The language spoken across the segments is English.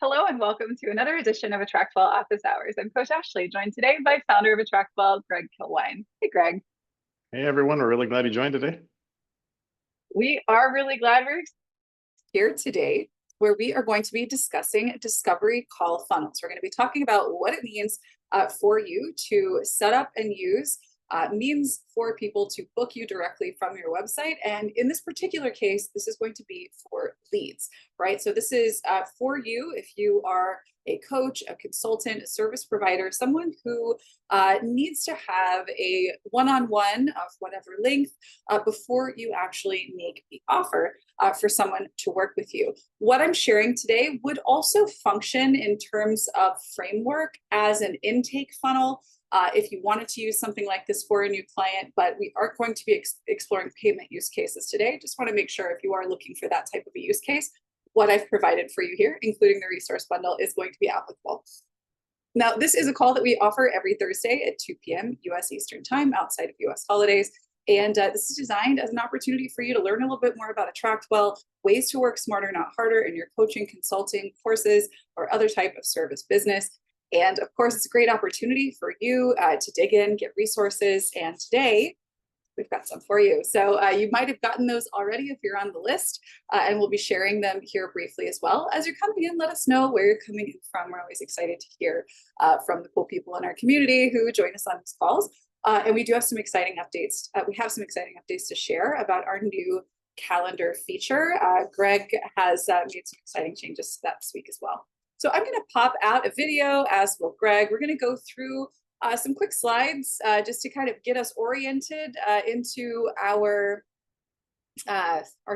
Hello and welcome to another edition of AttractWell Office Hours. I'm Coach Ashley, joined today by founder of AttractWell, Greg Kilwine. Hey, Greg. Hey, everyone. We're really glad you joined today. We are really glad we're here today, where we are going to be discussing discovery call funnels. We're going to be talking about what it means for you to set up and use means for people to book you directly from your website. And in this particular case, this is going to be for leads, right? So this is for you if you are a coach, a consultant, a service provider, someone who needs to have a one-on-one of whatever length before you actually make the offer for someone to work with you. What I'm sharing today would also function in terms of framework as an intake funnel. If you wanted to use something like this for a new client, but we aren't going to be exploring payment use cases today. Just want to make sure if you are looking for that type of a use case, what I've provided for you here, including the resource bundle, is going to be applicable. Now, this is a call that we offer every Thursday at 2 p.m. US Eastern Time outside of US holidays. And this is designed as an opportunity for you to learn a little bit more about AttractWell, ways to work smarter, not harder in your coaching, consulting, courses, or other type of service business. And of course, it's a great opportunity for you to dig in, get resources. And today, we've got some for you. So you might have gotten those already if you're on the list, and we'll be sharing them here briefly as well. As you're coming in, let us know where you're coming in from. We're always excited to hear from the cool people in our community who join us on these calls. And we do have some exciting updates. We have some exciting updates to share about our new calendar feature. Greg has made some exciting changes to that this week as well. So I'm going to pop out a video, as will Greg. We're going to go through some quick slides just to kind of get us oriented into our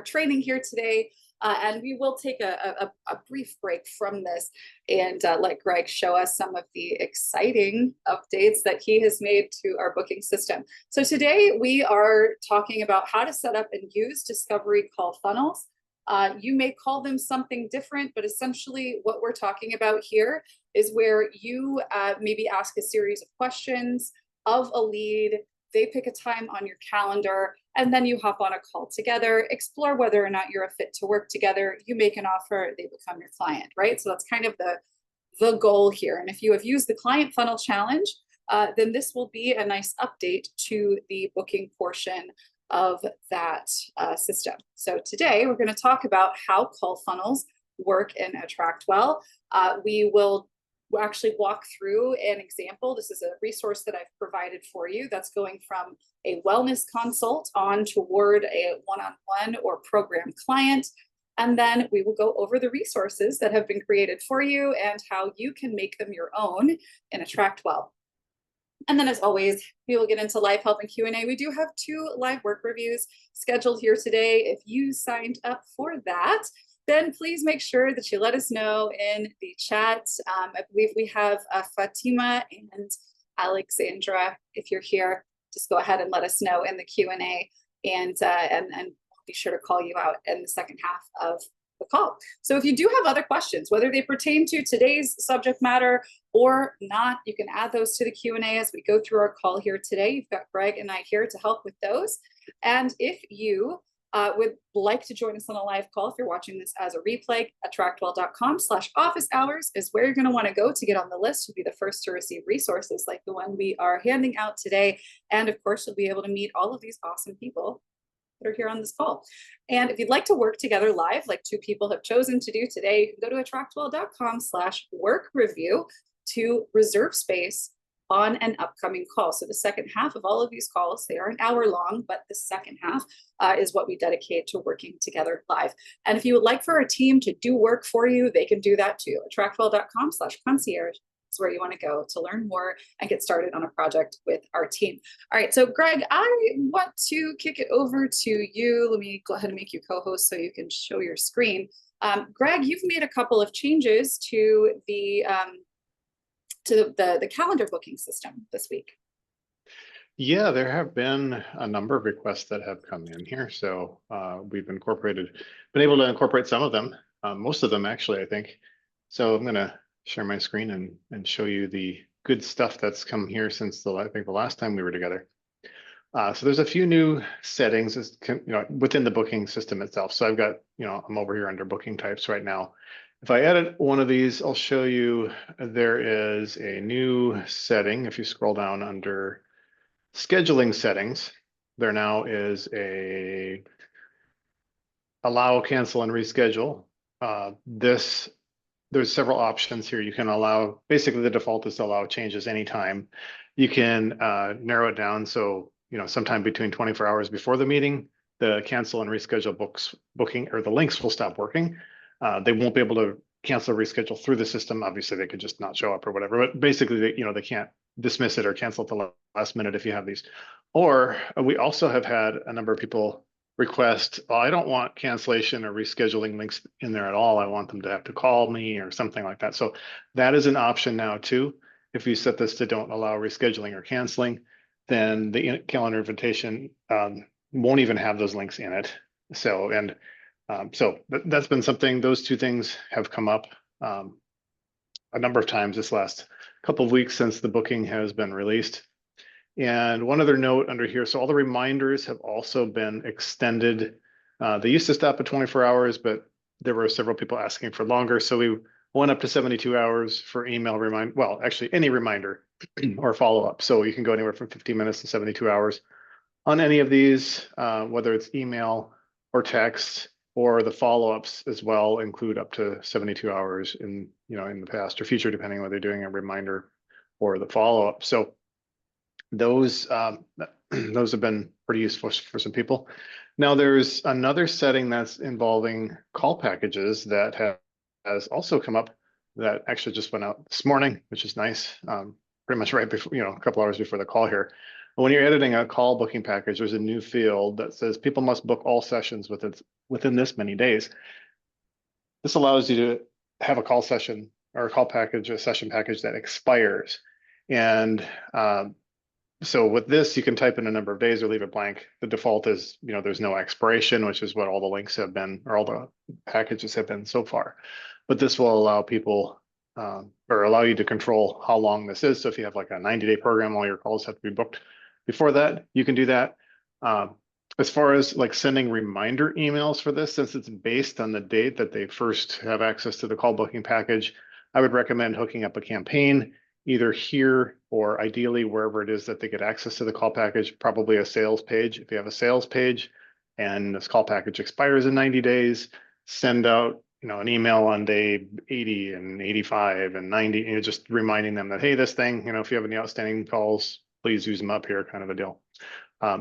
training here today. And we will take a brief break from this and let Greg show us some of the exciting updates that he has made to our booking system. So today we are talking about how to set up and use discovery call funnels. You may call them something different, but essentially what we're talking about here is where you maybe ask a series of questions of a lead, they pick a time on your calendar, and then you hop on a call together, explore whether or not you're a fit to work together, you make an offer, they become your client, right? So that's kind of the goal here. And if you have used the Client Funnel Challenge, then this will be a nice update to the booking portion of that system. So today we're going to talk about how call funnels work in AttractWell. We will actually walk through an example. This is a resource that I've provided for you that's going from a wellness consult on toward a one-on-one or program client. And then we will go over the resources that have been created for you and how you can make them your own in AttractWell. And then as always, we will get into live help and Q&A. We do have 2 live work reviews scheduled here today. If you signed up for that, then please make sure that you let us know in the chat. I believe we have Fatima and Alexandra. If you're here, just go ahead and let us know in the Q&A, and we'll be sure to call you out in the second half of the call. So if you do have other questions, whether they pertain to today's subject matter or not, you can add those to the Q&A as we go through our call here today. You've got Greg and I here to help with those. And if you would like to join us on a live call, if you're watching this as a replay, attractwell.com/office hours is where you're going to want to go to get on the list to be the first to receive resources like the one we are handing out today. And of course, you'll be able to meet all of these awesome people that are here on this call. And if you'd like to work together live, like 2 people have chosen to do today, you can go to attractwell.com/work review to reserve space on an upcoming call. So the second half of all of these calls, they are an hour long, but the second half is what we dedicate to working together live. And if you would like for our team to do work for you, they can do that too. attractwell.com/concierge is where you want to go to learn more and get started on a project with our team. All right, so Greg, I want to kick it over to you. Let me go ahead and make you co-host so you can show your screen. Greg, you've made a couple of changes to the calendar booking system this week. Yeah, there have been a number of requests that have come in here. So we've been able to incorporate some of them, most of them actually, I think. So I'm going to share my screen and show you the good stuff that's come here since I think the last time we were together. So there's a few new settings, within the booking system itself. So I've got, I'm over here under booking types right now. If I edit one of these, I'll show you there is a new setting. If you scroll down under scheduling settings, there now is a allow, cancel, and reschedule. There's several options here. You can allow, basically the default is to allow changes anytime. You can narrow it down. So, sometime between 24 hours before the meeting, the cancel and reschedule booking or the links will stop working. They won't be able to cancel or reschedule through the system. Obviously, they could just not show up or whatever, but basically, they can't dismiss it or cancel at the last minute if you have these. Or we also have had a number of people request, well, I don't want cancellation or rescheduling links in there at all. I want them to have to call me or something like that. So that is an option now too. If you set this to don't allow rescheduling or canceling, then the calendar invitation won't even have those links in it. So, that's been something, those two things have come up a number of times this last couple of weeks since the booking has been released. And one other note under here, so all the reminders have also been extended. They used to stop at 24 hours, but there were several people asking for longer. So we went up to 72 hours for email well, actually any reminder or follow-up. So you can go anywhere from 15 minutes to 72 hours on any of these, whether it's email or text, or the follow-ups as well include up to 72 hours in the past or future, depending on whether they're doing a reminder or the follow-up. So those those have been pretty useful for some people. Now there's another setting that's involving call packages that has also come up that actually just went out this morning, which is nice. Pretty much right before, a couple hours before the call here. When you're editing a call booking package, there's a new field that says people must book all sessions within this many days. This allows you to have a call session or a call package, a session package that expires. And so with this, you can type in a number of days or leave it blank. The default is, there's no expiration, which is what all the links have been, or all the packages have been so far. But this will allow people, or allow you to control how long this is. So if you have like a 90-day program, all your calls have to be booked before that, you can do that. As far as like sending reminder emails for this, since it's based on the date that they first have access to the call booking package, I would recommend hooking up a campaign either here or ideally wherever it is that they get access to the call package, probably a sales page. If you have a sales page and this call package expires in 90 days, send out an email on day 80 and 85 and 90, just reminding them that, hey, this thing, if you have any outstanding calls, please use them up here, kind of a deal.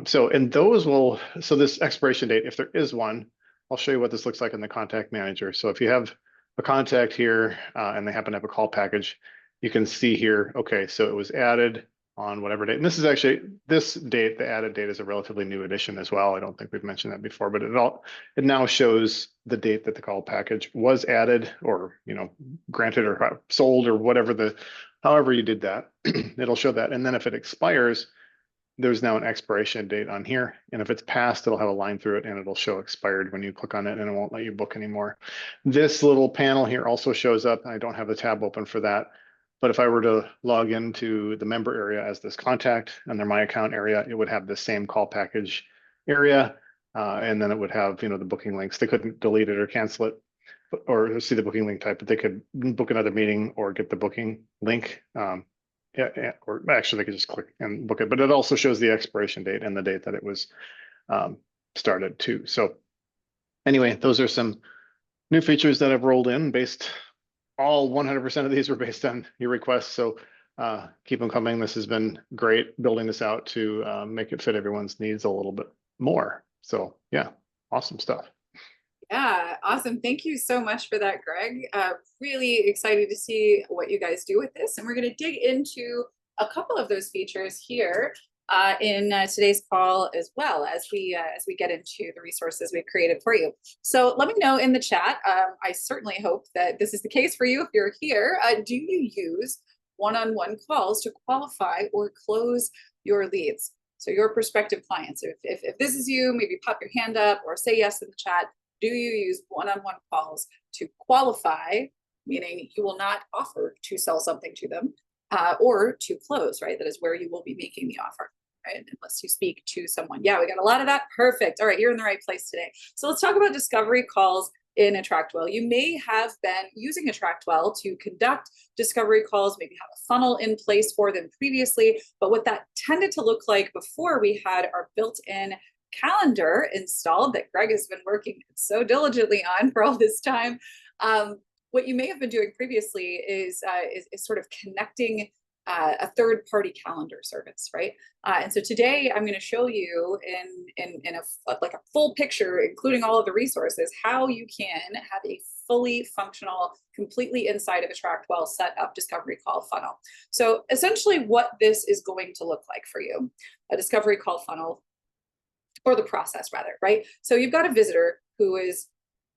So this expiration date, if there is one, I'll show you what this looks like in the contact manager. So if you have a contact here and they happen to have a call package, you can see here, okay, so it was added on whatever date. And this is actually, this date, the added date is a relatively new addition as well. I don't think we've mentioned that before, but it now shows the date that the call package was added or, granted or sold or whatever however you did that, it'll show that. And then if it expires, there's now an expiration date on here. And if it's passed, it'll have a line through it and it'll show expired when you click on it and it won't let you book anymore. This little panel here also shows up. I don't have the tab open for that. But if I were to log into the member area as this contact under my account area, it would have the same call package area. And then it would have, the booking links. They couldn't delete it or cancel it or see the booking link type, but they could book another meeting or get the booking link. Or actually they could just click and book it, but it also shows the expiration date and the date that it was started too. So anyway, those are some new features that have rolled in all 100% of these were based on your requests. So keep them coming. This has been great building this out to make it fit everyone's needs a little bit more. So yeah, awesome stuff. Yeah, awesome. Thank you so much for that, Greg. Really excited to see what you guys do with this. And we're going to dig into a couple of those features here in today's call, as well as we get into the resources we've created for you. So let me know in the chat. I certainly hope that this is the case for you if you're here. Do you use one-on-one calls to qualify or close your leads? So your prospective clients, if this is you, maybe pop your hand up or say yes in the chat. Do you use one-on-one calls to qualify, meaning you will not offer to sell something to them, or to close, right? That is where you will be making the offer, right? Unless you speak to someone. Yeah, we got a lot of that. Perfect. All right, you're in the right place today. So let's talk about discovery calls in AttractWell. You may have been using AttractWell to conduct discovery calls, maybe have a funnel in place for them previously, but what that tended to look like before we had our built-in calendar installed that Greg has been working so diligently on for all this time. What you may have been doing previously is sort of connecting a third-party calendar service, right? And so today I'm going to show you in a full picture, including all of the resources, how you can have a fully functional, completely inside of AttractWell set up discovery call funnel. So essentially what this is going to look like for you, a discovery call funnel, or the process rather, right? So you've got a visitor who is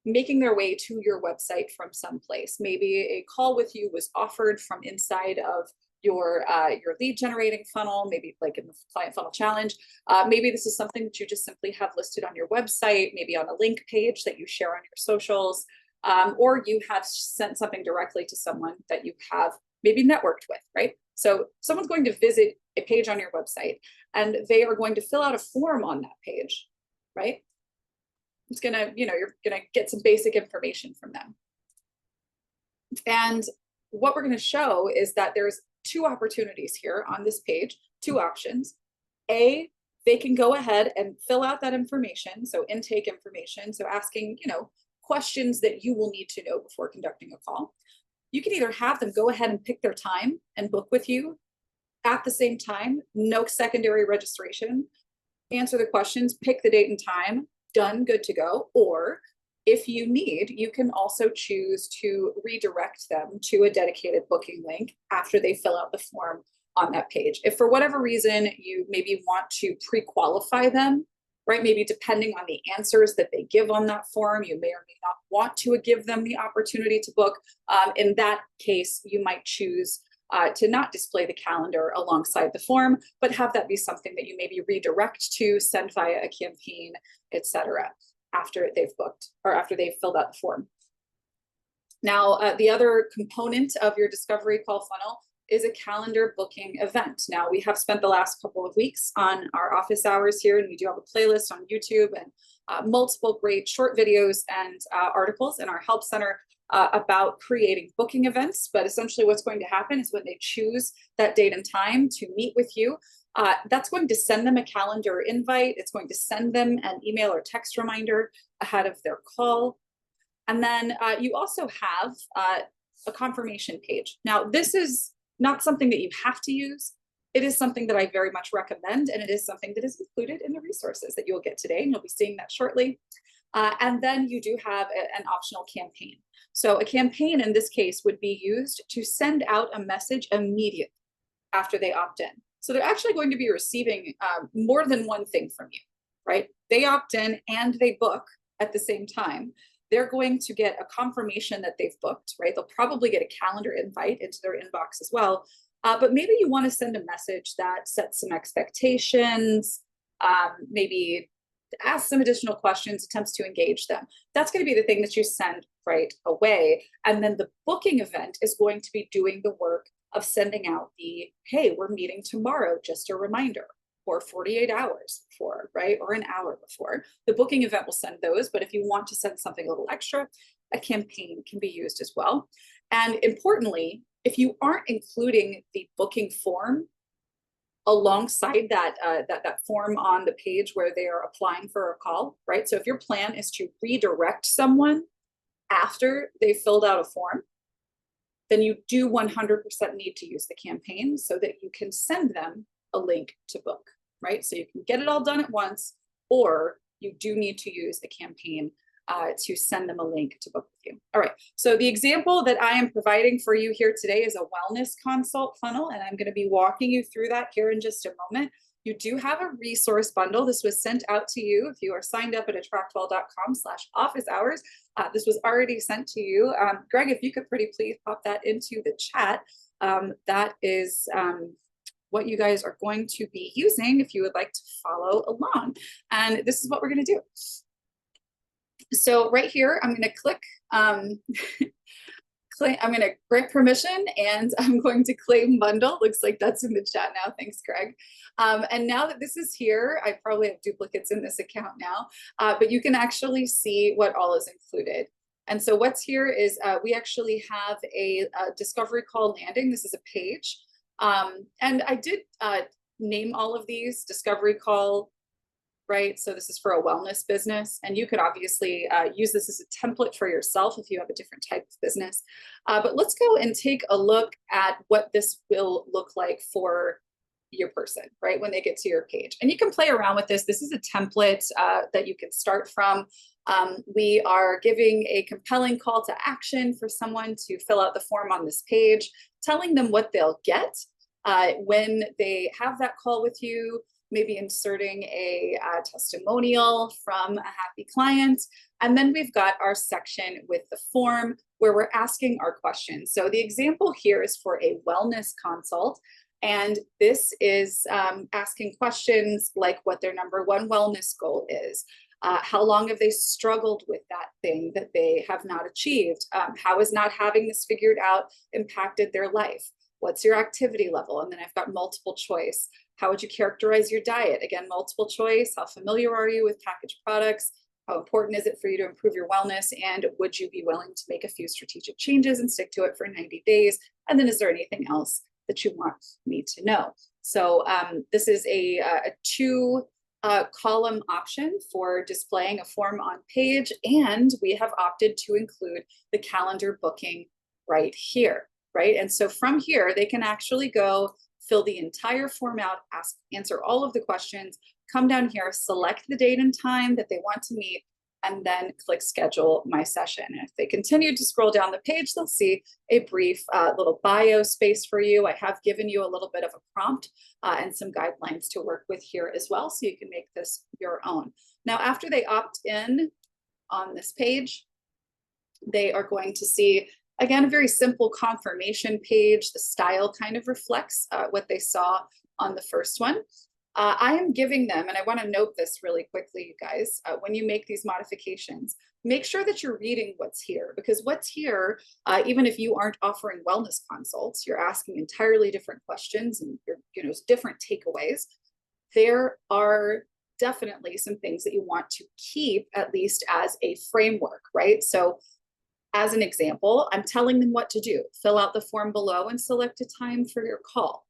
making their way to your website from someplace. Maybe a call with you was offered from inside of your lead generating funnel, maybe like in the client funnel challenge. Maybe this is something that you just simply have listed on your website, maybe on a link page that you share on your socials, or you have sent something directly to someone that you have maybe networked with, right? So someone's going to visit a page on your website and they are going to fill out a form on that page, right? It's gonna, you're gonna get some basic information from them. And what we're gonna show is that there's two opportunities here on this page, two options. A, they can go ahead and fill out that information, so intake information, so asking, questions that you will need to know before conducting a call. You can either have them go ahead and pick their time and book with you at the same time, no secondary registration, answer the questions, pick the date and time, done, good to go. Or if you need, you can also choose to redirect them to a dedicated booking link after they fill out the form on that page. If for whatever reason you maybe want to pre-qualify them, right? Maybe depending on the answers that they give on that form, you may or may not want to give them the opportunity to book. In that case, you might choose to not display the calendar alongside the form, but have that be something that you maybe redirect to, send via a campaign, etc., after they've booked or after they've filled out the form. Now, the other component of your discovery call funnel is a calendar booking event. Now, we have spent the last couple of weeks on our office hours here, and we do have a playlist on YouTube and multiple great short videos and articles in our help center about creating booking events. But essentially what's going to happen is when they choose that date and time to meet with you, that's going to send them a calendar invite. It's going to send them an email or text reminder ahead of their call. And then you also have a confirmation page. Now, this is not something that you have to use. It is something that I very much recommend, and it is something that is included in the resources that you'll get today, and you'll be seeing that shortly. And then you do have an optional campaign. So a campaign in this case would be used to send out a message immediately after they opt in. So they're actually going to be receiving more than one thing from you, right? They opt in and they book at the same time. They're going to get a confirmation that they've booked, right? They'll probably get a calendar invite into their inbox as well. But maybe you want to send a message that sets some expectations, maybe ask some additional questions, attempts to engage them. That's going to be the thing that you send right away. And then the booking event is going to be doing the work of sending out the, hey, we're meeting tomorrow, just a reminder, or 48 hours before, right? Or an hour before. The booking event will send those, but if you want to send something a little extra, a campaign can be used as well. And importantly, if you aren't including the booking form alongside that, that form on the page where they are applying for a call, right? So if your plan is to redirect someone after they filled out a form, then you do 100% need to use the campaign so that you can send them a link to book, right? So you can get it all done at once, or you do need to use the campaign to send them a link to book with you. All right, so the example that I am providing for you here today is a wellness consult funnel, and I'm going to be walking you through that here in just a moment. You do have a resource bundle. This was sent out to you if you are signed up at attractwell.com/office hours. This was already sent to you. Greg, if you could pretty please pop that into the chat. That is what you guys are going to be using if you would like to follow along. And this is what we're going to do. So right here, I'm going to click, I'm going to grant permission, and I'm going to claim bundle. Looks like that's in the chat now. Thanks, Greg. And now that this is here, I probably have duplicates in this account now, but you can actually see what all is included. And so what's here is we actually have a discovery call landing. This is a page. And I did name all of these discovery call, right? So this is for a wellness business, and you could obviously use this as a template for yourself if you have a different type of business. But let's go and take a look at what this will look like for your person, right? When they get to your page. And you can play around with this. This is a template that you can start from. We are giving a compelling call to action for someone to fill out the form on this page, telling them what they'll get when they have that call with you, maybe inserting a testimonial from a happy client. And then we've got our section with the form where we're asking our questions. So the example here is for a wellness consult. And this is asking questions like what their number one wellness goal is. How long have they struggled with that thing that they have not achieved? How has not having this figured out impacted their life? What's your activity level? And then I've got multiple choice. How would you characterize your diet? Again, multiple choice. How familiar are you with packaged products? How important is it for you to improve your wellness? And would you be willing to make a few strategic changes and stick to it for 90 days? And then is there anything else that you want me to know? So this is a two column option for displaying a form on page. And we have opted to include the calendar booking right here, right? And so from here, they can actually go fill the entire form out, answer all of the questions, come down here, select the date and time that they want to meet, and then click schedule my session. And if they continue to scroll down the page, they'll see a brief little bio space for you. I have given you a little bit of a prompt and some guidelines to work with here as well, so you can make this your own. Now, after they opt in on this page, they are going to see, again, a very simple confirmation page. The style kind of reflects what they saw on the first one. I am giving them, and I want to note this really quickly, you guys, when you make these modifications, make sure that you're reading what's here, because what's here, even if you aren't offering wellness consults, you're asking entirely different questions and different takeaways. There are definitely some things that you want to keep, at least as a framework, right? So as an example, I'm telling them what to do. Fill out the form below and select a time for your call.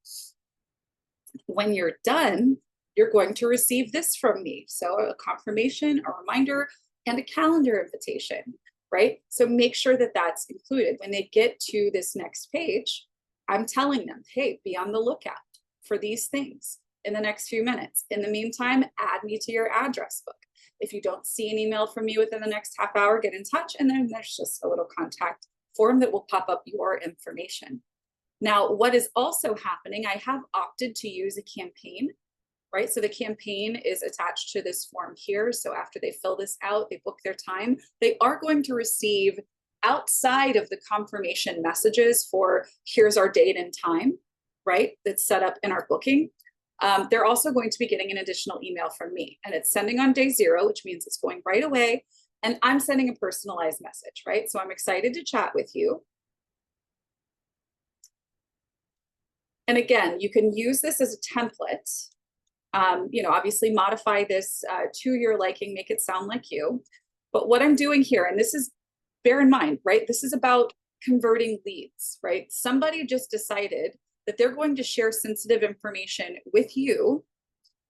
When you're done, you're going to receive this from me. So a confirmation, a reminder, and a calendar invitation, right? So make sure that that's included. When they get to this next page, I'm telling them, hey, be on the lookout for these things in the next few minutes. In the meantime, add me to your address book. If you don't see an email from me within the next half hour, get in touch. And then there's just a little contact form that will pop up your information. Now, what is also happening, I have opted to use a campaign, right? So the campaign is attached to this form here. So after they fill this out, they book their time, they are going to receive, outside of the confirmation messages for here's our date and time, right? That's set up in our booking. They're also going to be getting an additional email from me, and it's sending on day 0, which means it's going right away. And I'm sending a personalized message, right? So I'm excited to chat with you. And again, you can use this as a template, obviously modify this to your liking, make it sound like you. But what I'm doing here, and this is, bear in mind, right? This is about converting leads, right? Somebody just decided that they're going to share sensitive information with you,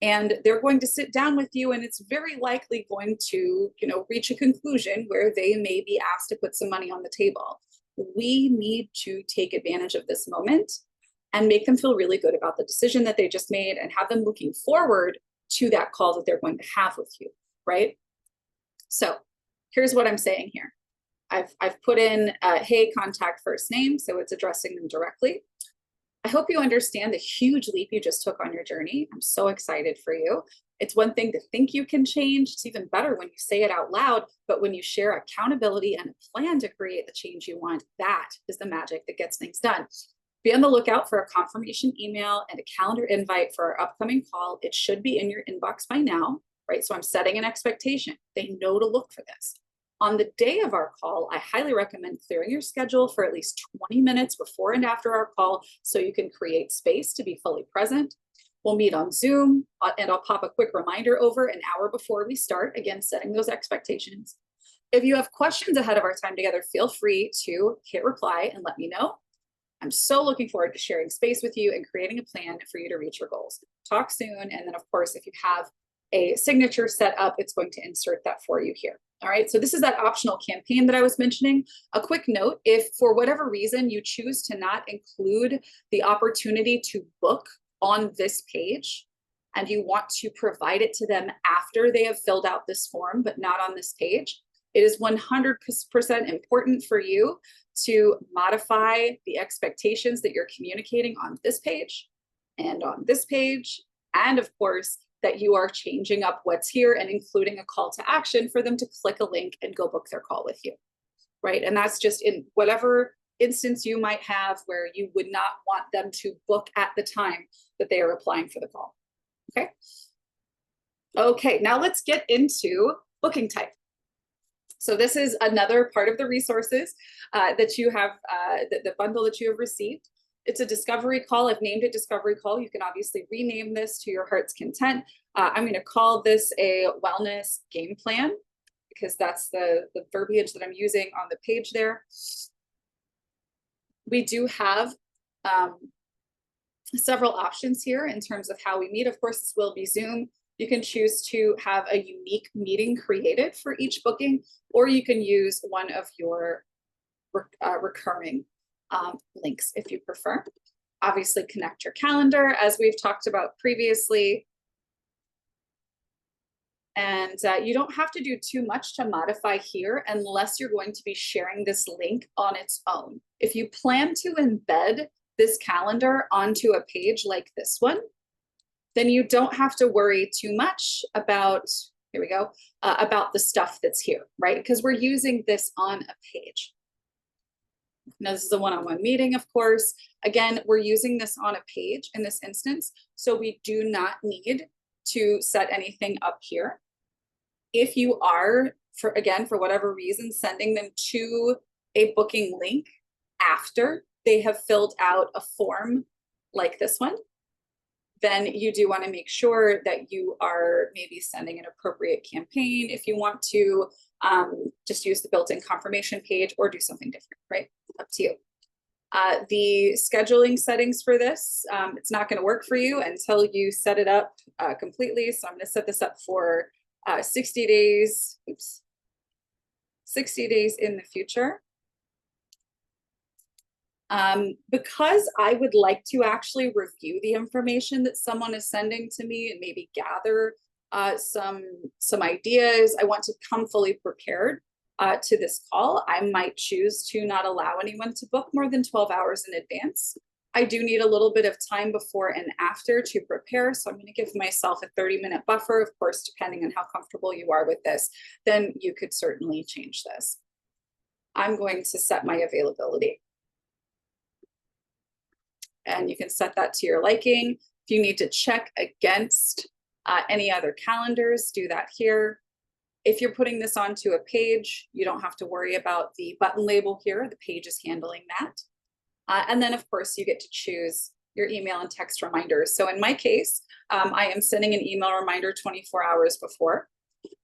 and they're going to sit down with you, and it's very likely going to, reach a conclusion where they may be asked to put some money on the table. We need to take advantage of this moment and make them feel really good about the decision that they just made, and have them looking forward to that call that they're going to have with you, right? So here's what I'm saying here. I've put in, hey, contact first name, so it's addressing them directly. I hope you understand the huge leap you just took on your journey. I'm so excited for you. It's one thing to think you can change. It's even better when you say it out loud, but when you share accountability and a plan to create the change you want, that is the magic that gets things done. Be on the lookout for a confirmation email and a calendar invite for our upcoming call. It should be in your inbox by now, right? So I'm setting an expectation. They know to look for this. On the day of our call, I highly recommend clearing your schedule for at least 20 minutes before and after our call so you can create space to be fully present. We'll meet on Zoom, and I'll pop a quick reminder over an hour before we start, again, setting those expectations. If you have questions ahead of our time together, feel free to hit reply and let me know. I'm so looking forward to sharing space with you and creating a plan for you to reach your goals. Talk soon. And then of course, if you have a signature set up, it's going to insert that for you here. All right, so this is that optional campaign that I was mentioning. A quick note, if for whatever reason you choose to not include the opportunity to book on this page, and you want to provide it to them after they have filled out this form, but not on this page, it is 100% important for you to modify the expectations that you're communicating on this page and on this page. And of course, that you are changing up what's here and including a call to action for them to click a link and go book their call with you, right? And that's just in whatever instance you might have where you would not want them to book at the time that they are applying for the call, okay? Okay, now let's get into booking type. So this is another part of the resources that you have, the bundle that you have received. It's a discovery call. I've named it discovery call. You can obviously rename this to your heart's content. I'm going to call this a wellness game plan because that's the verbiage that I'm using on the page there. We do have several options here in terms of how we meet. Of course, this will be Zoom. You can choose to have a unique meeting created for each booking, or you can use one of your recurring links if you prefer. Obviously, connect your calendar as we've talked about previously. And you don't have to do too much to modify here unless you're going to be sharing this link on its own. If you plan to embed this calendar onto a page like this one, then you don't have to worry too much about, here we go, about the stuff that's here, right? Because we're using this on a page. Now, this is a one-on-one meeting, of course. Again, we're using this on a page in this instance, so we do not need to set anything up here. If you are, for whatever reason, sending them to a booking link after they have filled out a form like this one, then you do want to make sure that you are maybe sending an appropriate campaign if you want to just use the built-in confirmation page or do something different, right? Up to you. The scheduling settings for this, it's not going to work for you until you set it up completely. So I'm going to set this up for 60 days, 60 days in the future. Because I would like to actually review the information that someone is sending to me and maybe gather some ideas. I want to come fully prepared to this call. I might choose to not allow anyone to book more than 12 hours in advance. I do need a little bit of time before and after to prepare. So I'm going to give myself a 30-minute buffer. Of course, depending on how comfortable you are with this, then you could certainly change this. I'm going to set my availability. And you can set that to your liking. If you need to check against any other calendars, do that here. If you're putting this onto a page, you don't have to worry about the button label here. The page is handling that. And then, of course, you get to choose your email and text reminders. So in my case, I am sending an email reminder 24 hours before,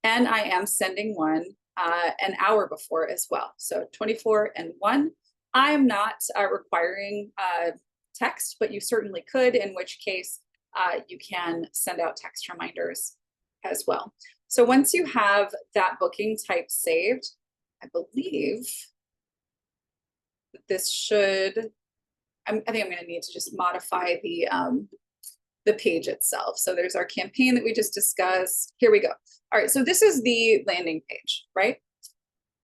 and I am sending one an hour before as well. So 24 and 1. I am not requiring text, but you certainly could, in which case you can send out text reminders as well. So once you have that booking type saved, I believe this should, I think I'm going to need to just modify the page itself. So there's our campaign that we just discussed. Here we go. All right, so this is the landing page, right?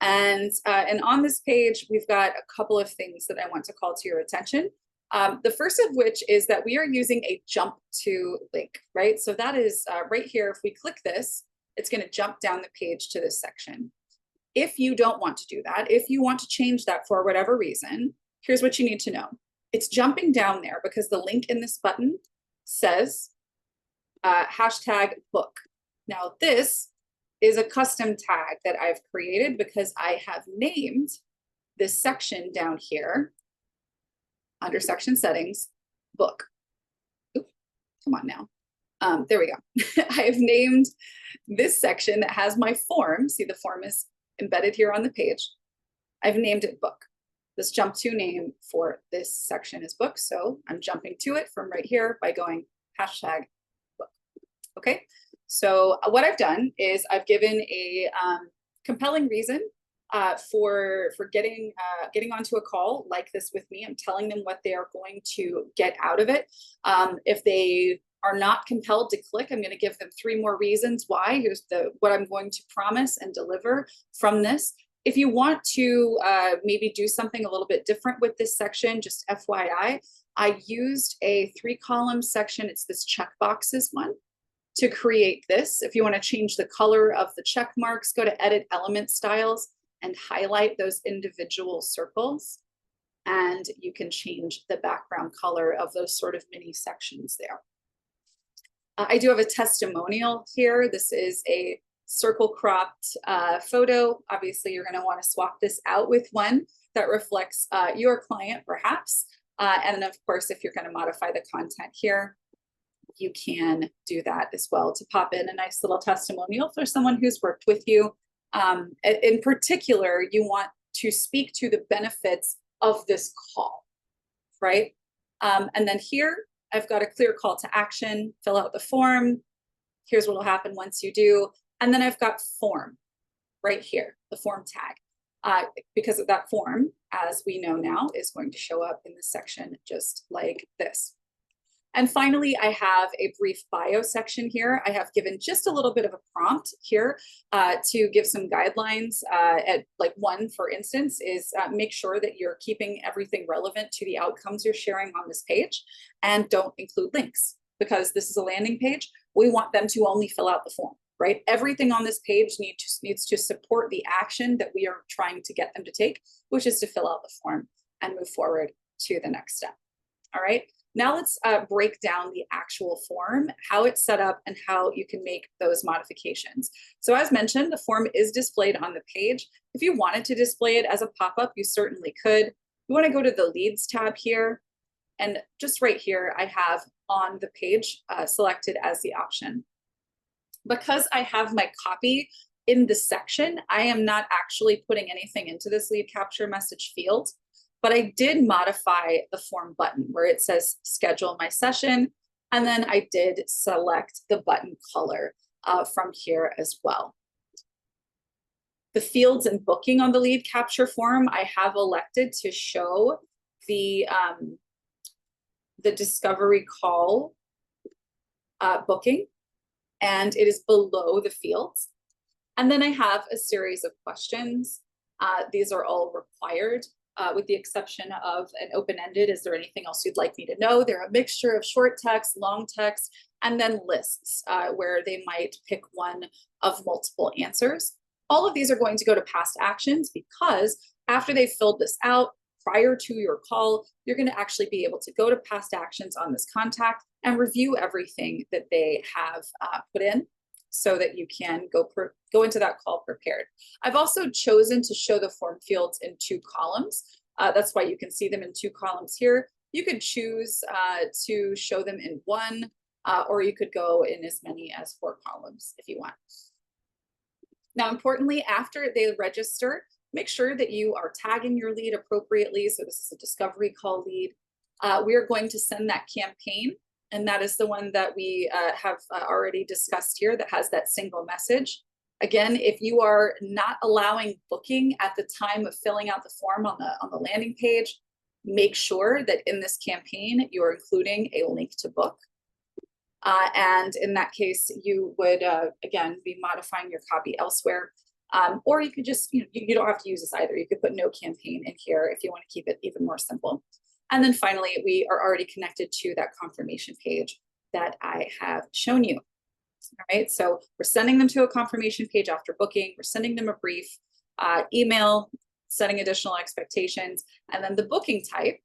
And on this page, we've got a couple of things that I want to call to your attention. The first of which is that we are using a jump to link, right? So that is right here. If we click this, it's going to jump down the page to this section. If you don't want to do that, if you want to change that for whatever reason, here's what you need to know. It's jumping down there because the link in this button says hashtag book. Now this is a custom tag that I've created because I have named this section down here under section settings, book. Oops, come on now. There we go. I have named this section that has my form. See, the form is embedded here on the page. I've named it book. This jump to name for this section is book. So I'm jumping to it from right here by going hashtag book. Okay. So what I've done is I've given a compelling reason for getting onto a call like this with me. I'm telling them what they are going to get out of it. If they are not compelled to click, I'm going to give them 3 more reasons why. Here's what I'm going to promise and deliver from this. If you want to maybe do something a little bit different with this section, just FYI, I used a 3-column section. It's this checkboxes one to create this. If you want to change the color of the check marks, go to Edit Element Styles and highlight those individual circles. And you can change the background color of those sort of mini sections there. I do have a testimonial here. This is a circle cropped photo. Obviously, you're going to want to swap this out with one that reflects your client, perhaps. And of course, if you're going to modify the content here, you can do that as well to pop in a nice little testimonial for someone who's worked with you. In particular, you want to speak to the benefits of this call, right? And then here, I've got a clear call to action, fill out the form. Here's what will happen once you do. And then I've got form right here, the form tag, because of that form, as we know now, is going to show up in this section just like this. And finally, I have a brief bio section here. I have given just a little bit of a prompt here to give some guidelines. At like one, for instance, is make sure that you're keeping everything relevant to the outcomes you're sharing on this page, and don't include links, because this is a landing page. We want them to only fill out the form, right? Everything on this page needs to support the action that we are trying to get them to take, which is to fill out the form and move forward to the next step. All right. Now let's break down the actual form, how it's set up, and how you can make those modifications. So as mentioned, the form is displayed on the page. If you wanted to display it as a pop-up, you certainly could. You want to go to the Leads tab here, and just right here, I have on the page selected as the option. Because I have my copy in the section, I am not actually putting anything into this lead capture message field. But I did modify the form button where it says schedule my session. And then I did select the button color from here as well. The fields and booking on the lead capture form, I have elected to show the discovery call booking, and it is below the fields. And then I have a series of questions. These are all required. With the exception of an open-ended, is there anything else you'd like me to know? They're a mixture of short text, long text, and then lists where they might pick one of multiple answers. All of these are going to go to past actions, because after they've filled this out prior to your call, you're going to actually be able to go to past actions on this contact and review everything that they have put in, so that you can go into that call prepared. I've also chosen to show the form fields in 2 columns. That's why you can see them in 2 columns here. You could choose to show them in 1, or you could go in as many as 4 columns if you want. Now, importantly, after they register, make sure that you are tagging your lead appropriately. So this is a discovery call lead. We are going to send that campaign, and that is the one that we have already discussed here that has that single message. Again, if you are not allowing booking at the time of filling out the form on the landing page, make sure that in this campaign, you're including a link to book. And in that case, you would, again, be modifying your copy elsewhere. Or you could just, you don't have to use this either. You could put no campaign in here if you want to keep it even more simple. And then finally, we are already connected to that confirmation page that I have shown you. All right, so we're sending them to a confirmation page after booking. We're sending them a brief email, setting additional expectations. And then the booking type,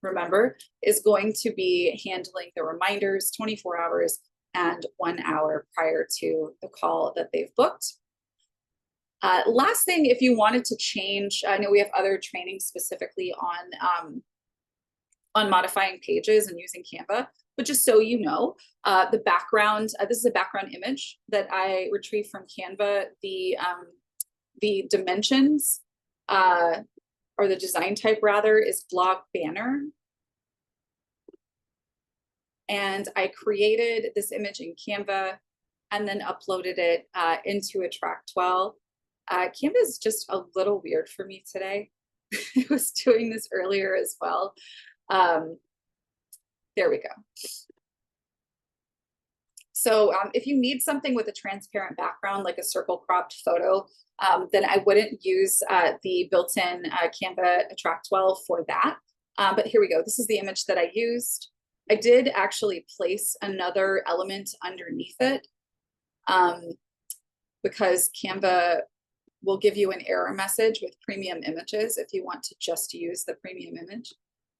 remember, is going to be handling the reminders 24 hours and 1 hour prior to the call that they've booked. Last thing, if you wanted to change, I know we have other training specifically on modifying pages and using Canva, but just so you know, the background, this is a background image that I retrieved from Canva. the dimensions, or the design type rather, is blog banner. And I created this image in Canva and then uploaded it into AttractWell. Canva is just a little weird for me today. I was doing this earlier as well. There we go. So if you need something with a transparent background, like a circle cropped photo, then I wouldn't use the built-in Canva AttractWell for that. But here we go. This is the image that I used. I did actually place another element underneath it because Canva will give you an error message with premium images if you want to just use the premium image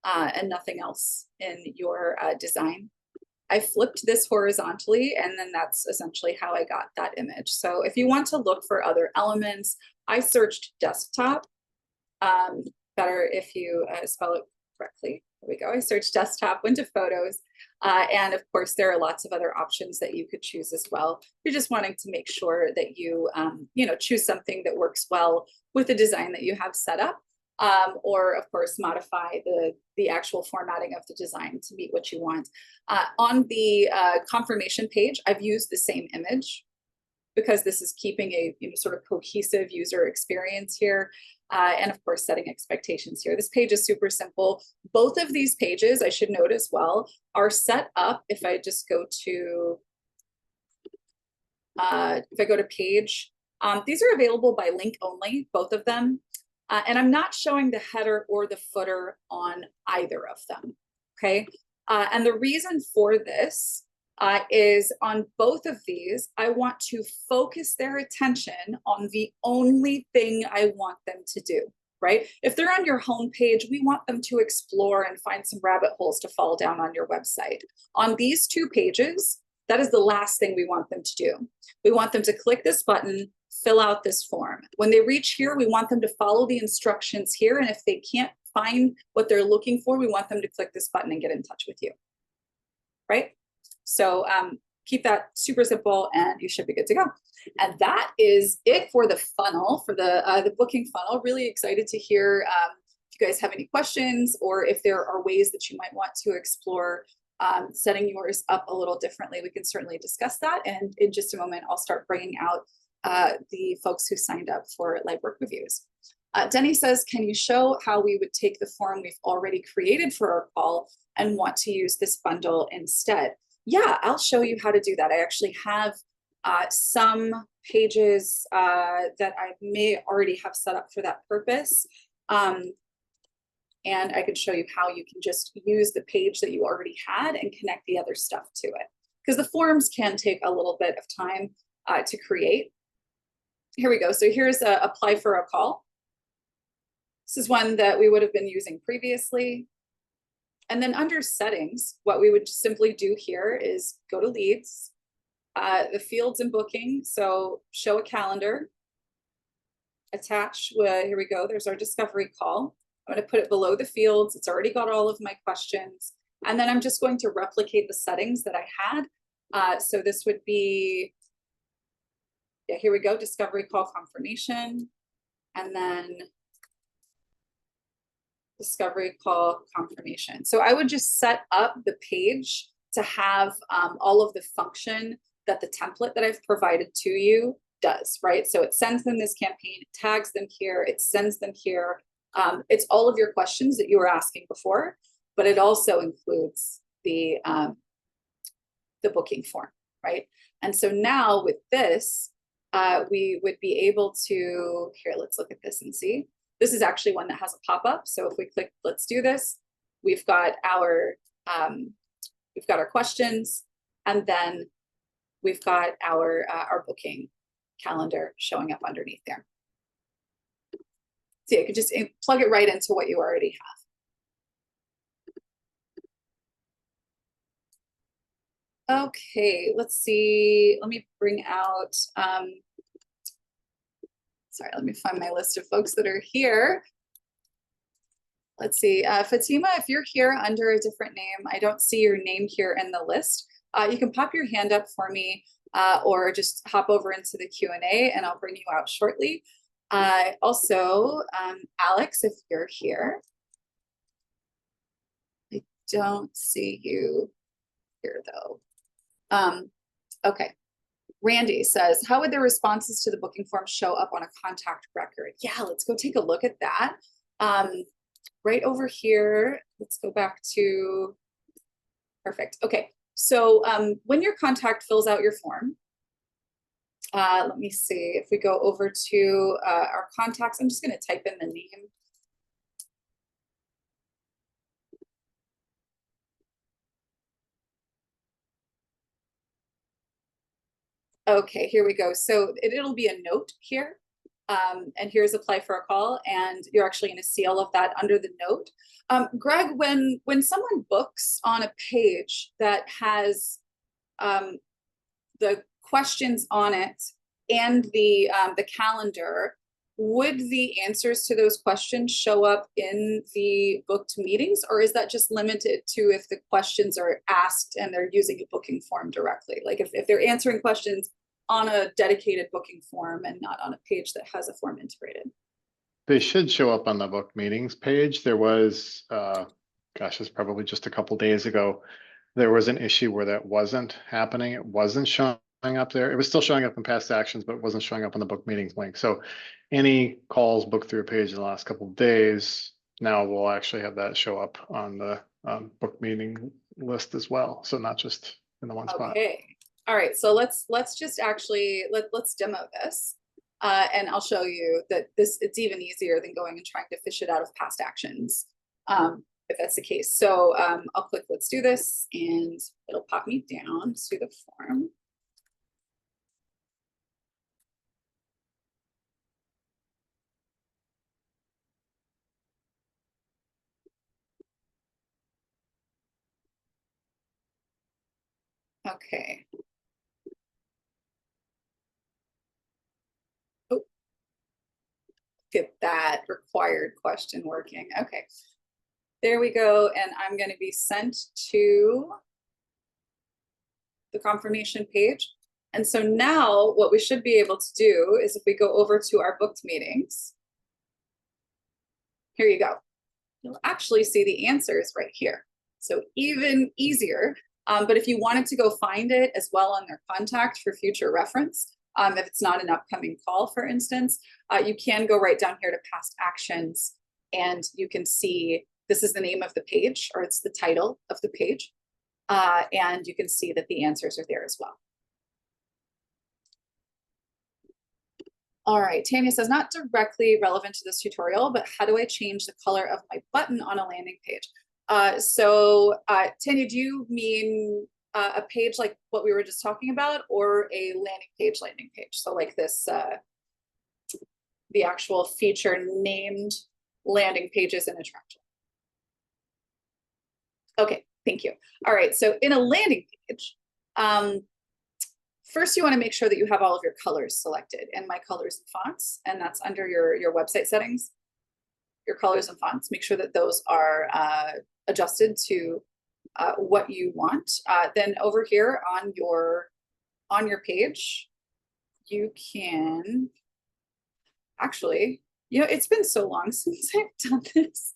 and nothing else in your design. I flipped this horizontally, and then that's essentially how I got that image. So if you want to look for other elements, I searched desktop. Better if you spell it correctly. There we go. I searched desktop, went to photos, and of course there are lots of other options that you could choose as well. You're just wanting to make sure that you, choose something that works well with the design that you have set up. Or of course modify the actual formatting of the design to meet what you want. On the confirmation page, I've used the same image because this is keeping a sort of cohesive user experience here. And of course, setting expectations here. This page is super simple. Both of these pages, I should note as well, are set up. If I just go to, page, these are available by link only, both of them. And I'm not showing the header or the footer on either of them, okay? And the reason for this is on both of these, I want to focus their attention on the only thing I want them to do, right? If they're on your homepage, we want them to explore and find some rabbit holes to fall down on your website. On these two pages, that is the last thing we want them to do. We want them to click this button, fill out this form. When they reach here, we want them to follow the instructions here. And if they can't find what they're looking for, we want them to click this button and get in touch with you, right? So keep that super simple and you should be good to go. And that is it for the funnel, for the booking funnel. Really excited to hear if you guys have any questions or if there are ways that you might want to explore setting yours up a little differently. We can certainly discuss that. And in just a moment, I'll start bringing out the folks who signed up for live work reviews. Denny says, can you show how we would take the form we've already created for our call and want to use this bundle instead? Yeah, I'll show you how to do that. I actually have some pages that I may already have set up for that purpose. And I could show you how you can just use the page that you already had and connect the other stuff to it. Because the forms can take a little bit of time to create. Here we go. So here's apply for a call. This is one that we would have been using previously. And then under settings, what we would simply do here is go to leads, the fields and booking. So show a calendar, attach, here we go. There's our discovery call. I'm going to put it below the fields. It's already got all of my questions. And then I'm just going to replicate the settings that I had. So this would be, yeah, here we go, discovery call confirmation. And then discovery call confirmation. So I would just set up the page to have all of the function that the template that I've provided to you does, right? So it sends them this campaign, it tags them here, it sends them here. It's all of your questions that you were asking before, but it also includes the booking form, right? And so now with this, we would be able to, here, let's look at this and see. This is actually one that has a pop-up. So if we click, let's do this, we've got our questions, and then we've got our booking calendar showing up underneath there. So you can just plug it right into what you already have. Okay, let's see. Let me bring out, sorry, let me find my list of folks that are here. Let's see, Fatima, if you're here under a different name, I don't see your name here in the list. You can pop your hand up for me or just hop over into the Q&A and I'll bring you out shortly. Also, Alex, if you're here, I don't see you here though. Okay. Randy says, how would the responses to the booking form show up on a contact record? Yeah, let's go take a look at that. Right over here, let's go back to, perfect. Okay, so when your contact fills out your form, let me see, if we go over to our contacts, I'm just gonna type in the name. Okay, here we go. So it'll be a note here. And here's apply for a call, and you're actually going to see all of that under the note. Greg, when someone books on a page that has the questions on it and the calendar, would the answers to those questions show up in the booked meetings, or is that just limited to if the questions are asked and they're using a booking form directly? Like if they're answering questions on a dedicated booking form and not on a page that has a form integrated? They should show up on the book meetings page. There was, gosh, it's probably just a couple days ago, there was an issue where that wasn't happening. It wasn't showing up there. It was still showing up in past actions, but it wasn't showing up on the book meetings link. So any calls booked through a page in the last couple of days, now we'll actually have that show up on the book meeting list as well. So not just in the one spot. Okay. All right. So let's just actually let's demo this. And I'll show you that it's even easier than going and trying to fish it out of past actions, if that's the case. So I'll click let's do this, and it'll pop me down to the form. Okay. Oh, get that required question working. Okay. There we go. And I'm going to be sent to the confirmation page. And so now what we should be able to do is if we go over to our booked meetings, here you go. You'll actually see the answers right here. So even easier. But if you wanted to go find it as well on their contact for future reference, if it's not an upcoming call, for instance, you can go right down here to past actions, and you can see this is the name of the page, or it's the title of the page. And you can see that the answers are there as well. All right, Tanya says, not directly relevant to this tutorial, but how do I change the color of my button on a landing page? Tanya, do you mean a page like what we were just talking about, or a landing page? So like this, the actual feature named landing pages in AttractWell. Okay, thank you. All right, so in a landing page, first you want to make sure that you have all of your colors selected, and my colors and fonts, and that's under your website settings. Your colors and fonts, make sure that those are adjusted to what you want. Then over here on your page, you can actually, it's been so long since I've done this.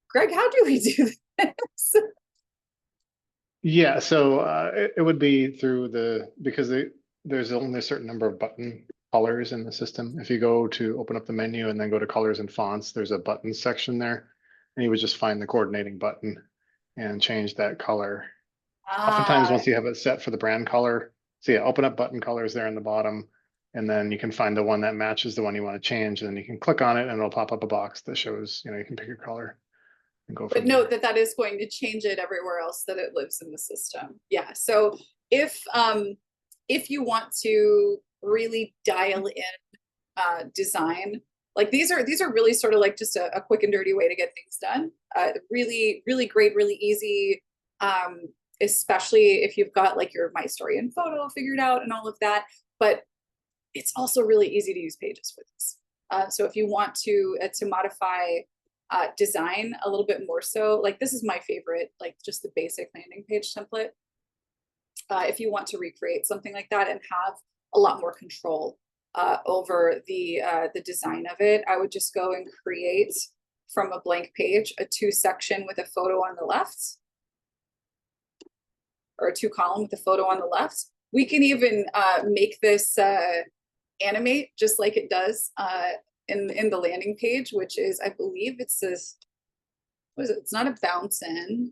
Greg, how do we do this? Yeah, so it would be through because there's only a certain number of button colors in the system. If you go to open up the menu and then go to colors and fonts, there's a button section there, and you would just find the coordinating button and change that color. Oftentimes, once you have it set for the brand color, so yeah, open up button colors there in the bottom, and then you can find the one that matches the one you want to change, and then you can click on it and it'll pop up a box that shows, you can pick your color. But note that is going to change it everywhere else that it lives in the system. Yeah. So if you want to really dial in design, like these are really sort of like just a quick and dirty way to get things done. Really, really great, really easy. Especially if you've got like your My Story and photo figured out and all of that. But it's also really easy to use Pages for this. So if you want to modify design a little bit more, so like this is my favorite, like just the basic landing page template. If you want to recreate something like that and have a lot more control over the design of it, I would just go and create from a blank page a 2-section with a photo on the left, or a 2-column with a photo on the left. We can even make this animate just like it does in the landing page, which is, I believe it says, what is it? It's not a bounce in,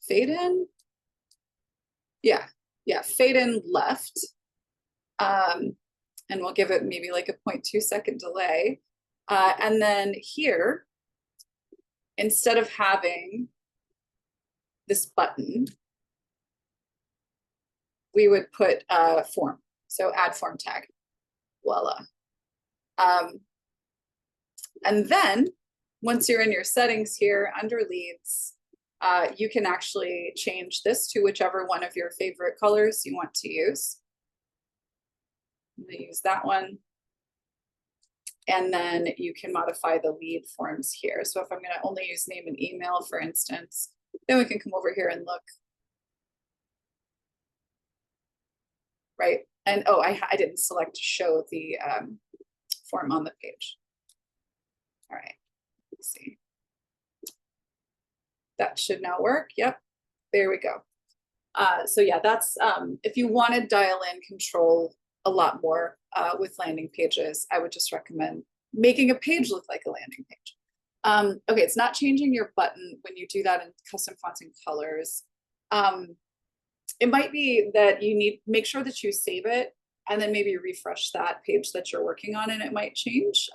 fade in. Yeah, fade in left. And we'll give it maybe like a 0.2 second delay. And then here, instead of having this button, we would put a form. So add form tag, voila. And then once you're in your settings here under leads, you can actually change this to whichever one of your favorite colors you want to use. I'm gonna use that one. And then you can modify the lead forms here. So if I'm gonna only use name and email, for instance, then we can come over here and look. Right, and oh, I didn't select show the form on the page. All right, let's see. That should now work. Yep, there we go. So yeah, that's if you want to dial in control a lot more with landing pages, I would just recommend making a page look like a landing page. Okay, it's not changing your button when you do that in custom fonts and colors. It might be that you need make sure that you save it and then maybe refresh that page that you're working on and it might change.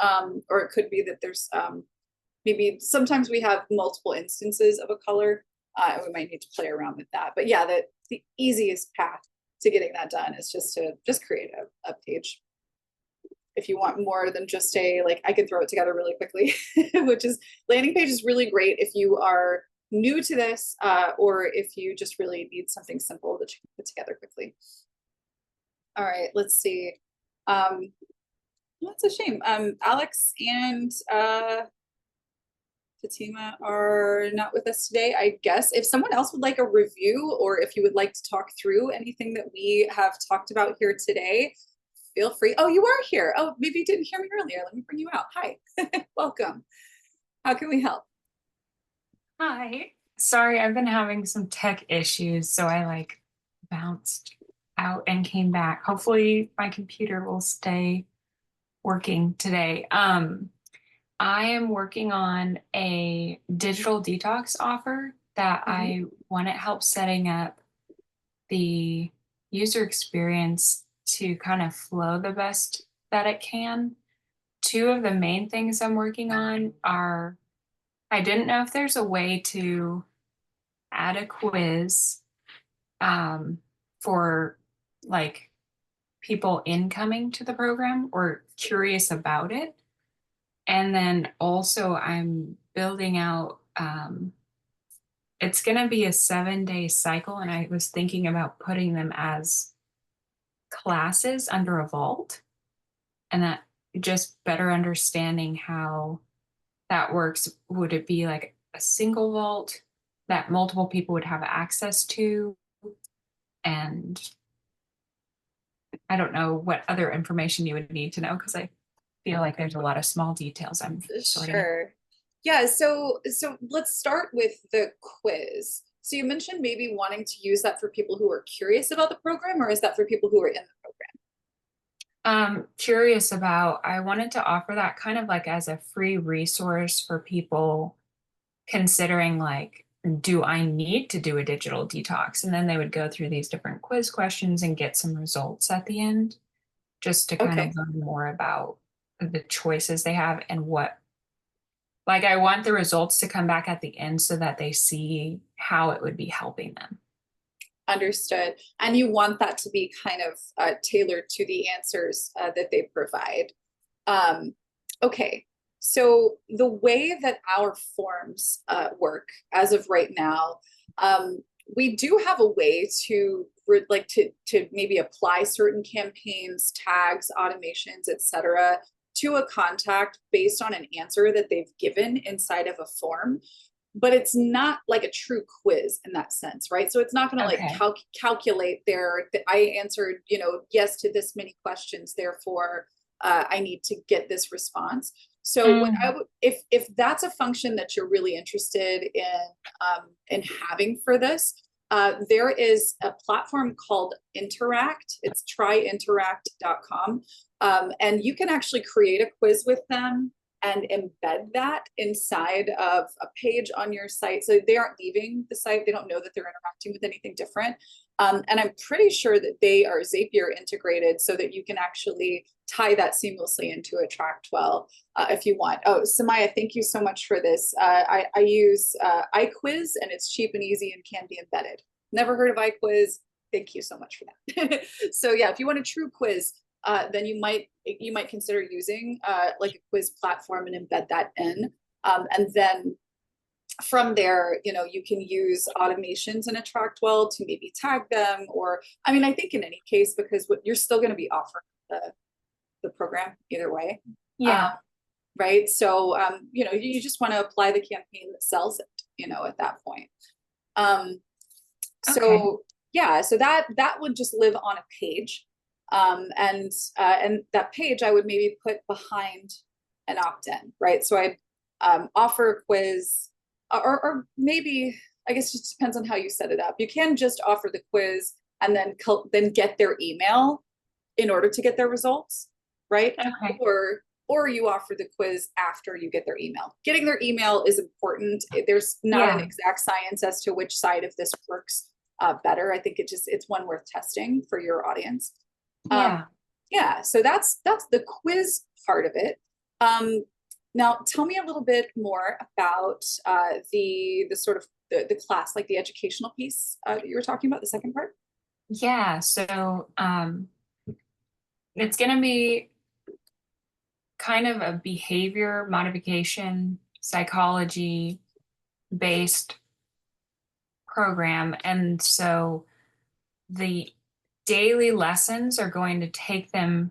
Or it could be that there's maybe sometimes we have multiple instances of a color and we might need to play around with that. But yeah, the easiest path to getting that done is just to create a page. If you want more than just like, I can throw it together really quickly, which is landing page is really great if you are new to this or if you just really need something simple that you can put together quickly. All right, let's see. That's a shame. Alex and Fatima are not with us today. I guess if someone else would like a review or if you would like to talk through anything that we have talked about here today, feel free. Oh, you are here. Oh, maybe you didn't hear me earlier. Let me bring you out. Hi, welcome. How can we help? Hi. Sorry, I've been having some tech issues, so I like bounced out and came back. Hopefully my computer will stay working today. I am working on a digital detox offer that I want to help setting up the user experience to kind of flow the best that it can. Two of the main things I'm working on are, I didn't know if there's a way to add a quiz for like people incoming to the program or curious about it. And then also I'm building out, it's going to be a 7-day cycle. And I was thinking about putting them as classes under a vault and that just better understanding how that works. Would it be like a single vault that multiple people would have access to? And I don't know what other information you would need to know because I feel like there's a lot of small details I'm sorting. Sure. Yeah, so let's start with the quiz. So you mentioned maybe wanting to use that for people who are curious about the program, or is that for people who are in the program? Curious about, I wanted to offer that kind of like as a free resource for people considering like, do I need to do a digital detox? And then they would go through these different quiz questions and get some results at the end, just to kind of learn more about the choices they have and what, like I want the results to come back at the end so that they see how it would be helping them. Understood. And you want that to be kind of tailored to the answers that they provide. Okay, so the way that our forms work as of right now, we do have a way to maybe apply certain campaigns, tags, automations, etc., to a contact based on an answer that they've given inside of a form. But it's not like a true quiz in that sense, right? So it's not going to like calculate I answered, yes to this many questions, therefore I need to get this response. So what I would, if that's a function that you're really interested in having for this, there is a platform called Interact. It's tryinteract.com. And you can actually create a quiz with them and embed that inside of a page on your site. So they aren't leaving the site. They don't know that they're interacting with anything different. And I'm pretty sure that they are Zapier integrated so that you can actually tie that seamlessly into AttractWell if you want. Oh, Samaya, thank you so much for this. I use iQuiz, and it's cheap and easy and can be embedded. Never heard of iQuiz. Thank you so much for that. So yeah, if you want a true quiz, then you might consider using like a quiz platform and embed that in. And then from there, you know, you can use automations in AttractWell to maybe tag them, or, I mean, I think in any case, because what you're still going to be offering the program either way. Yeah. Right. So, you know, you just want to apply the campaign that sells it, you know, at that point. So yeah, so that would just live on a page. And that page I would maybe put behind an opt-in, right? So I'd offer a quiz, or maybe, I guess it just depends on how you set it up. You can just offer the quiz and then get their email in order to get their results, right? Okay. Or you offer the quiz after you get their email. Getting their email is important. There's not an exact science as to which side of this works better. I think it's one worth testing for your audience. Yeah, so that's the quiz part of it. Now tell me a little bit more about the sort of the class, like the educational piece that you were talking about, the second part. Yeah, so it's going to be kind of a behavior modification psychology based program. And so the daily lessons are going to take them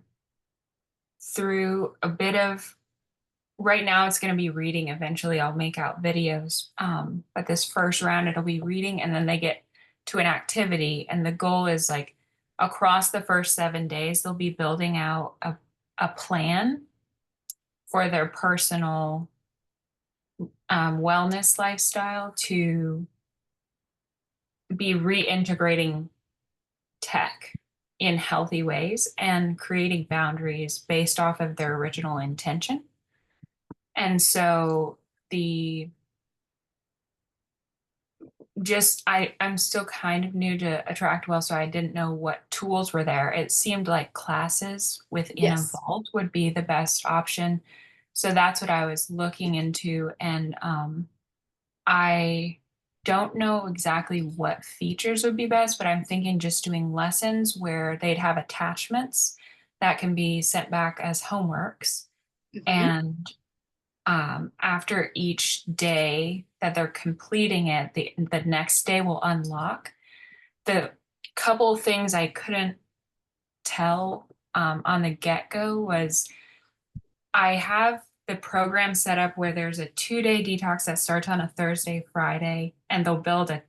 through a bit of, right now it's going to be reading. Eventually I'll make out videos. But this first round, it'll be reading, and then they get to an activity. And the goal is, like, across the first 7 days, they'll be building out a plan for their personal wellness lifestyle to be reintegrating tech in healthy ways and creating boundaries based off of their original intention. And so I'm still kind of new to AttractWell, so I didn't know what tools were there. It seemed like classes within a vault would be the best option. So that's what I was looking into. And I don't know exactly what features would be best, but I'm thinking just doing lessons where they'd have attachments that can be sent back as homeworks. And after each day that they're completing it, the next day will unlock. The couple of things I couldn't tell on the get-go was I have the program set up where there's a 2-day detox that starts on a Thursday, Friday, and they'll build a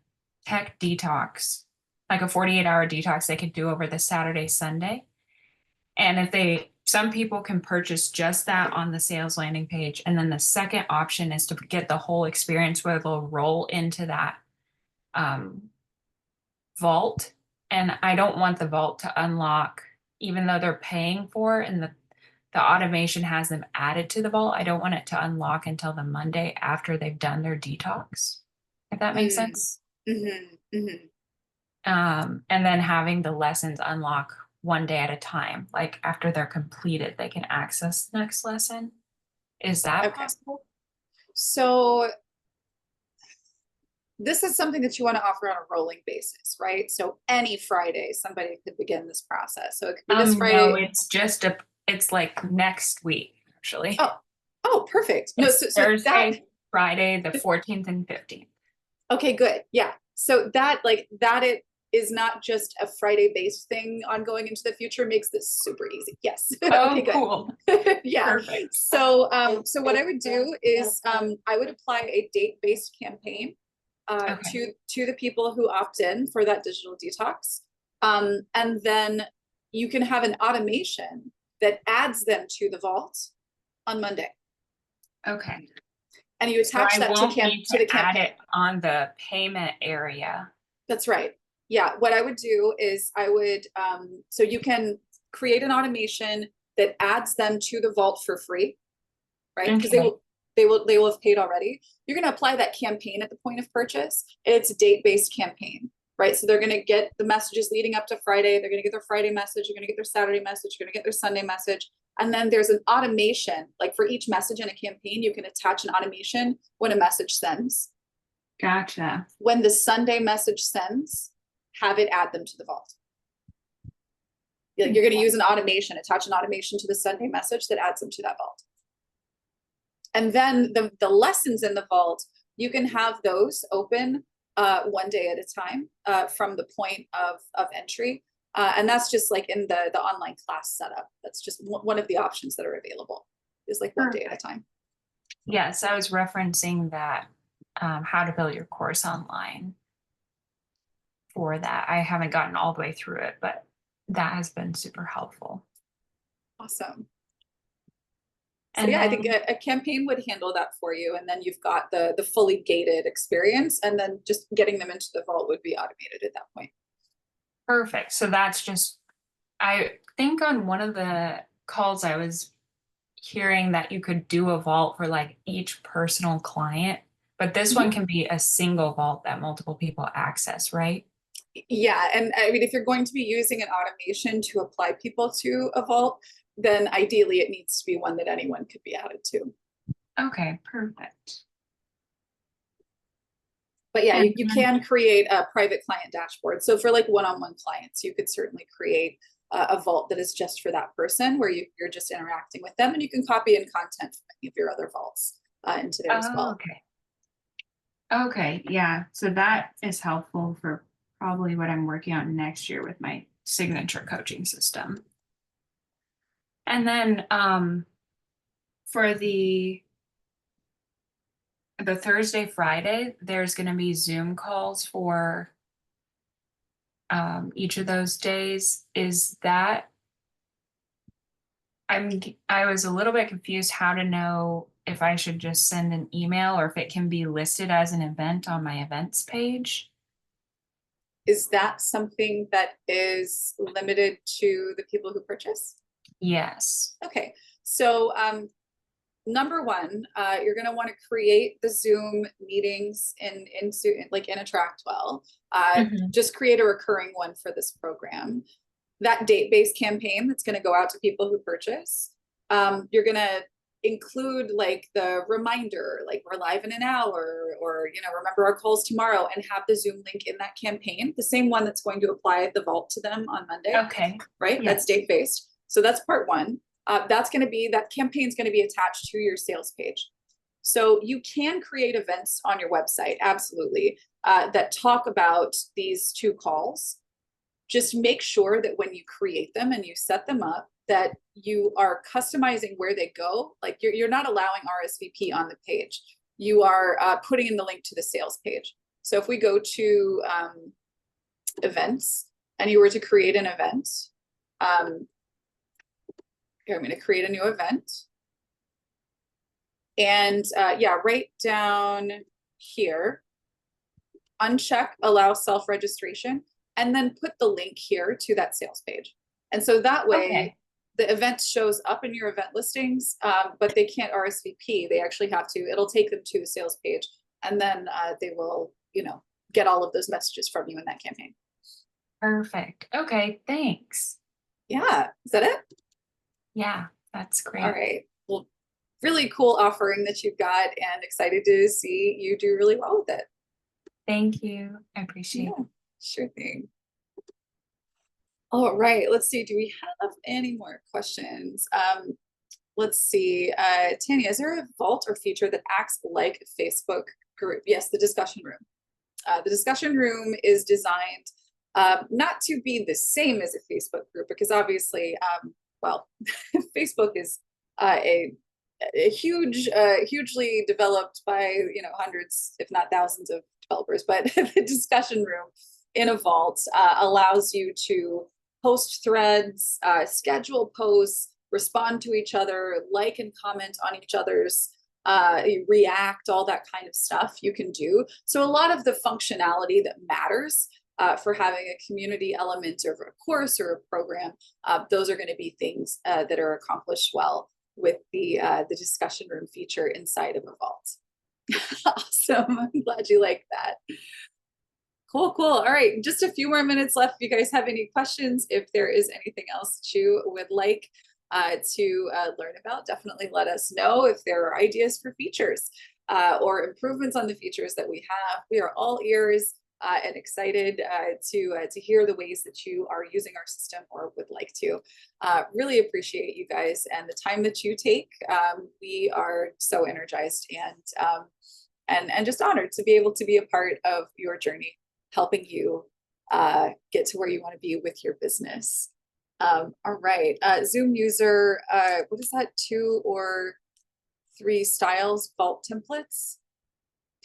tech detox, like a 48-hour detox they could do over the Saturday, Sunday. And some people can purchase just that on the sales landing page. And then the second option is to get the whole experience where they'll roll into that vault. And I don't want the vault to unlock, even though they're paying for it and the automation has them added to the vault. I don't want it to unlock until the Monday after they've done their detox, if that makes sense. And then having the lessons unlock one day at a time, like after they're completed, they can access the next lesson. Is that possible? So this is something that you want to offer on a rolling basis, right? So any Friday, somebody could begin this process. So it could be this Friday. No, it's like next week, actually. Oh, perfect. No, so Thursday, Friday, the 14th and 15th. Okay, good. Yeah. So that it is not just a Friday-based thing on going into the future makes this super easy. Yes. Okay, good. Cool. Yeah. Perfect. So what I would do is I would apply a date-based campaign to the people who opt in for that digital detox. And then you can have an automation that adds them to the vault on Monday. Okay. And you So attach I that won't to need the to campaign. add it on the payment area. That's right. Yeah, what I would do is I would, so you can create an automation that adds them to the vault for free, right? Because Okay. they will have paid already. You're going to apply that campaign at the point of purchase. It's a date-based campaign, right? So they're going to get the messages leading up to Friday. They're going to get their Friday message. They're going to get their Saturday message. They're going to get their Sunday message. And then there's an automation, like for each message in a campaign, you can attach an automation when a message sends. Gotcha. When the Sunday message sends, have it add them to the vault. You're going to use an automation, attach an automation to the Sunday message that adds them to that vault. And then the lessons in the vault, you can have those open one day at a time from the point of entry. And that's just like in the online class setup. That's just one of the options that are available, is like one day at a time. Yes, I was referencing that, how to build your course online for that. I haven't gotten all the way through it, but that has been super helpful. Awesome. So And yeah, I then, think a campaign would handle that for you. And then you've got the fully gated experience, and then just getting them into the vault would be automated at that point. perfect. So that's just, I think on one of the calls I was hearing that you could do a vault for like each personal client, but this one can be a single vault that multiple people access, right? Yeah, and I mean, if you're going to be using an automation to apply people to a vault, then ideally it needs to be one that anyone could be added to. Okay, perfect. But yeah, And you can create a private client dashboard. So for like one-on-one clients, you could certainly create a vault that is just for that person, where you're just interacting with them, and you can copy in content from any of your other vaults into there as well. okay. Okay, yeah. So that is helpful for probably what I'm working on next year with my signature coaching system. And then for the Thursday, Friday, there's going to be Zoom calls for each of those days. Is that, I was a little bit confused how to know if I should just send an email or if it can be listed as an event on my events page. Is that something that is limited to the people who purchase? Yes. Okay, so number one, you're going to want to create the Zoom meetings in AttractWell. Just create a recurring one for this program. That date-based campaign that's going to go out to people who purchase. You're going to include like the reminder, like we're live in an hour, or remember our calls tomorrow, and have the Zoom link in that campaign, the same one that's going to apply the vault to them on Monday. Okay. Right. Yeah. That's date-based. So that's part one. That campaign's going to be attached to your sales page. So you can create events on your website, absolutely, that talk about these two calls. Just make sure that when you create them and you set them up, that you are customizing where they go. Like you're not allowing RSVP on the page. You are putting in the link to the sales page. So if we go to events, and you were to create an event, here, I'm going to create a new event. And yeah, right down here, uncheck allow self-registration, and then put the link here to that sales page. And so that way, the event shows up in your event listings, but they can't RSVP. They actually have to, it'll take them to the sales page, and then they will, get all of those messages from you in that campaign. Perfect. Okay, thanks. Yeah, is that it? Yeah, that's great. All right. Well, really cool offering that you've got, and excited to see you do really well with it. Thank you. I appreciate it. Sure thing. All right, let's see. Do we have any more questions? Let's see. Tanya, is there a vault or feature that acts like a Facebook group? Yes, the discussion room. The discussion room is designed not to be the same as a Facebook group, because obviously, well, Facebook is a hugely developed by hundreds, if not thousands of developers. But the discussion room in a vault allows you to post threads, schedule posts, respond to each other, like and comment on each other's, react, all that kind of stuff you can do. So a lot of the functionality that matters for having a community element of a course or a program, those are going to be things that are accomplished well with the discussion room feature inside of a vault. Awesome. I'm glad you like that. Cool. All right. Just a few more minutes left. If you guys have any questions, if there is anything else you would like to learn about, definitely let us know. If there are ideas for features or improvements on the features that we have, we are all ears and excited to hear the ways that you are using our system or would like to. Really appreciate you guys and the time that you take. We are so energized and just honored to be able to be a part of your journey, helping you get to where you want to be with your business. All right, Zoom user, what is that, 2 or 3 styles vault templates?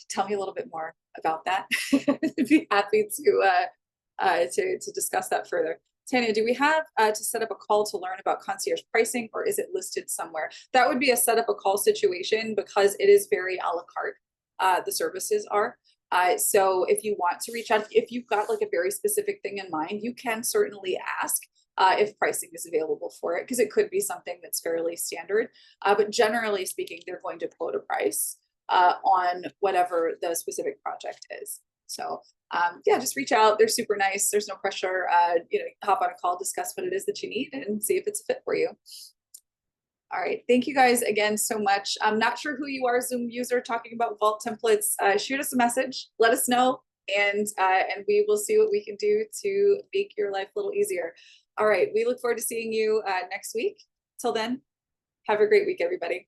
Tell me a little bit more about that. I'd be happy to discuss that further. Tanya, do we have to set up a call to learn about concierge pricing, or is it listed somewhere? That would be a set up a call situation because it is very a la carte. The services are. So if you want to reach out, if you've got like a very specific thing in mind, you can certainly ask if pricing is available for it, because it could be something that's fairly standard. But generally speaking, they're going to quote a price on whatever the specific project is. So yeah, just reach out. They're super nice. There's no pressure. Hop on a call, discuss what it is that you need, and see if it's a fit for you. All right, thank you guys again so much. I'm not sure who you are, Zoom user, talking about vault templates. Shoot us a message, let us know, and we will see what we can do to make your life a little easier. All right, we look forward to seeing you next week. Till then, have a great week, everybody.